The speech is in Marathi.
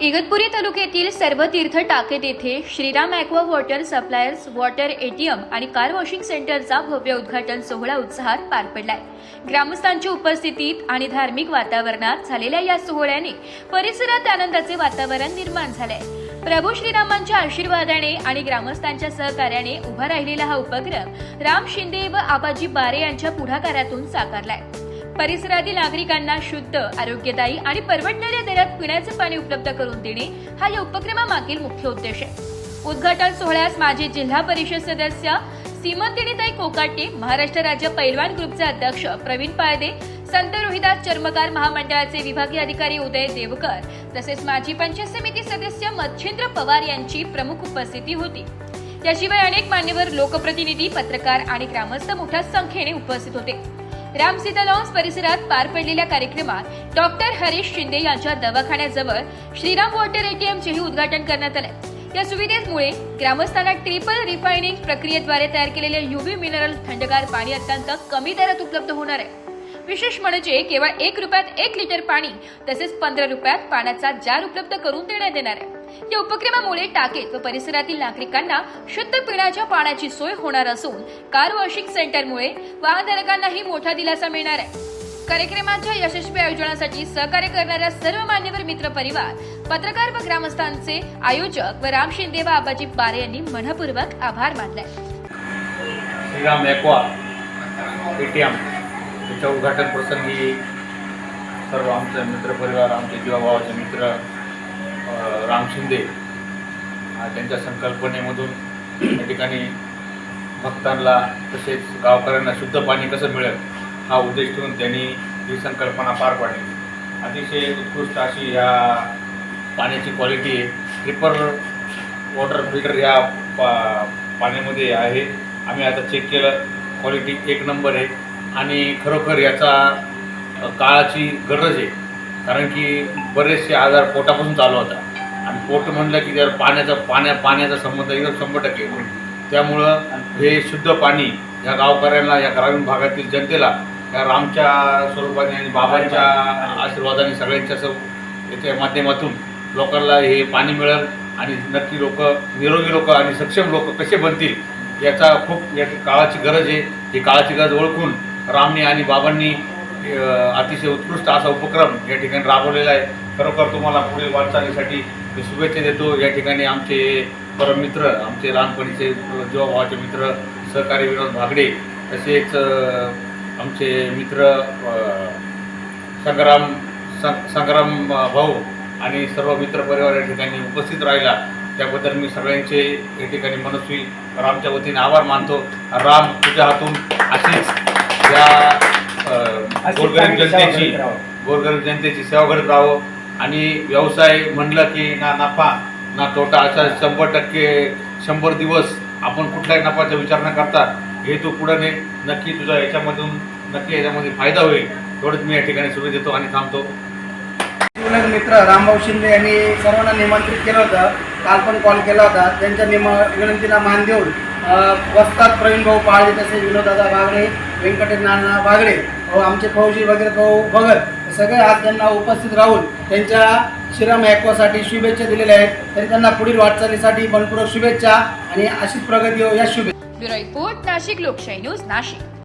इगतपुरी तालुक्यातील सर्व तीर्थ टाकेत येथे Shriram aqua water suppliers water ATM आणि कार वॉशिंग सेंटरचा भव्य उद्घाटन सोहळा उत्साहात पार पडलाय। ग्रामस्थांच्या उपस्थितीत आणि धार्मिक वातावरणात झालेल्या या सोहळ्याने परिसरात आनंदाचे वातावरण निर्माण झाले। प्रभू श्रीरामांच्या आशीर्वादाने आणि ग्रामस्थांच्या सहकार्याने उभा राहिलेला हा उपक्रम राम शिंदे व आबाजी बारे यांच्या पुढाकारातून साकारलाय। परिसरातील नागरिकांना शुद्ध, आरोग्यदायी आणि परवडणाऱ्या दरात पिण्याचे पाणी उपलब्ध करून देणे हा या उपक्रमामागील मुख्य उद्देश आहे। उद्घाटन सोहळ्यास माजी जिल्हा परिषद सदस्य सीमंतिनीताई कोकाटे, महाराष्ट्र राज्य पैलवान ग्रुपचे अध्यक्ष प्रवीण पाळदे, संत रोहिदास चर्मकार महामंडळाचे विभागीय अधिकारी उदय देवकर तसेच माजी पंचायत समिती सदस्य मच्छिंद्र पवार यांची प्रमुख उपस्थिती होती। याशिवाय अनेक मान्यवर, लोकप्रतिनिधी, पत्रकार आणि ग्रामस्थ मोठ्या संख्येने उपस्थित होते। राम सीता लॉन्स परिसरात पार पडलेल्या कार्यक्रमात डॉक्टर हरीश शिंदे यांच्या दवाखान्याजवळ श्रीराम वॉटर एटीएमचेही उद्घाटन करण्यात आले। या सुविधेमुळे ग्रामस्थांना ट्रिपल रिफायनिंग प्रक्रियेद्वारे तयार केलेले यूव्ही मिनरल थंडगार पाणी अत्यंत कमी दरात उपलब्ध होणार आहे। विशेष म्हणजे केवळ 1 रुपयात 1 लिटर पाणी तसेच 15 रुपयात पाण्याचा जार उपलब्ध करून देण्यात येणार आहे। या उपक्रमामुळे टाकेत व परिसरातील नागरिकांना शुद्ध पिण्याच्या पाण्याची सोय होणार असून कार वॉशिंग सेंटरमुळे वाहनधारकांनाही मोठा दिलासा मिळणार आहे। कार्यक्रमाच्या यशस्वी आयोजनासाठी सहकार्य करणाऱ्या सर्व मान्यवर, मित्र परिवार, पत्रकार व ग्रामस्थांचे आयोजक व राम शिंदे व आबाजी बारे यांनी मनपूर्वक आभार मानले। श्रीराम ॲक्वा एटीएम याच्या उद्घाटन प्रसंगी सर्व आमचे मित्रपरिवार, आमचे जीवाभावाचे मित्र राम शिंदे त्यांच्या संकल्पनेमधून या ठिकाणी भक्तांना तसेच गावकऱ्यांना शुद्ध पाणी कसं मिळेल हा उद्देश ठेवून त्यांनी ही संकल्पना पार पाडली। अतिशय उत्कृष्ट अशी या पाण्याची क्वालिटी आहे। ट्रिपल वॉटर फिल्टर या पाण्यामध्ये आहे। आम्ही आता चेक केलं, क्वालिटी 1 नंबर आहे आणि खरोखर याचा काळाची गरज आहे, कारण की बरेचसे आजार पोटापासून चालू होता आणि पोट म्हणलं की त्यावर पाण्याचा संबंध एकदम 100% येतो। त्यामुळं हे शुद्ध पाणी या गावकऱ्यांना, या ग्रामीण भागातील जनतेला या रामच्या स्वरूपाने आणि बाबांच्या आशीर्वादाने सगळ्यांच्या याच्या माध्यमातून लोकांना हे पाणी मिळेल आणि नक्की लोक निरोगी लोक आणि सक्षम लोक कसे बनतील याचा खूप या काळाची गरज आहे। ही काळाची गरज ओळखून रामने आणि बाबांनी अतिशय उत्कृष्ट असा उपक्रम या ठिकाणी राबवलेला आहे। खरोखर तुम्हाला पुढील वाटचालीसाठी मी शुभेच्छा देतो। या ठिकाणी आमचे परममित्र, आमचे लहानपणीचे जीवाभावाचे मित्र सहकारी विनोद भागडे, तसेच आमचे मित्र संग्राम भाऊ आणि सर्व मित्रपरिवार या ठिकाणी उपस्थित राहिला, त्याबद्दल मी सगळ्यांचे या ठिकाणी मनस्वी रामच्या वतीने आभार मानतो। राम तुझ्या हातून अशीच या गोरगरीब जनतेची सेवा करत राहावं आणि व्यवसाय म्हणलं की ना नफा ना तोटा असा 100% 100 दिवस आपण कुठल्याही नफाचा विचार न करता हे तू पुढे ने नक्की तुझा याच्यामध्ये फायदा होईल, एवढंच मी या ठिकाणी शुभेच्छा देतो आणि थांबतो। मित्र रामभाऊ शिंदे यांनी सर्वांना निमंत्रित केलं होतं, काल पण कॉल केला होता। त्यांच्या विनंतीला मान देऊन वस्तात प्रवीण भाऊ पाळदे, तसेच विनोददादा बागडे, व्यंकटेश नाना बागडे, आमचे फौजी वगैरे भाऊ भगत सगळे आज त्यांना उपस्थित राहून त्यांच्या श्रीराम ॲक्वासाठी शुभेच्छा दिलेल्या आहेत। तरी त्यांना पुढील वाटचालीसाठी मनपूर्वक शुभेच्छा आणि अशीच प्रगती हो या शुभेच्छा। ब्युरो रिपोर्ट, नाशिक लोकशाही न्यूज, नाशिक।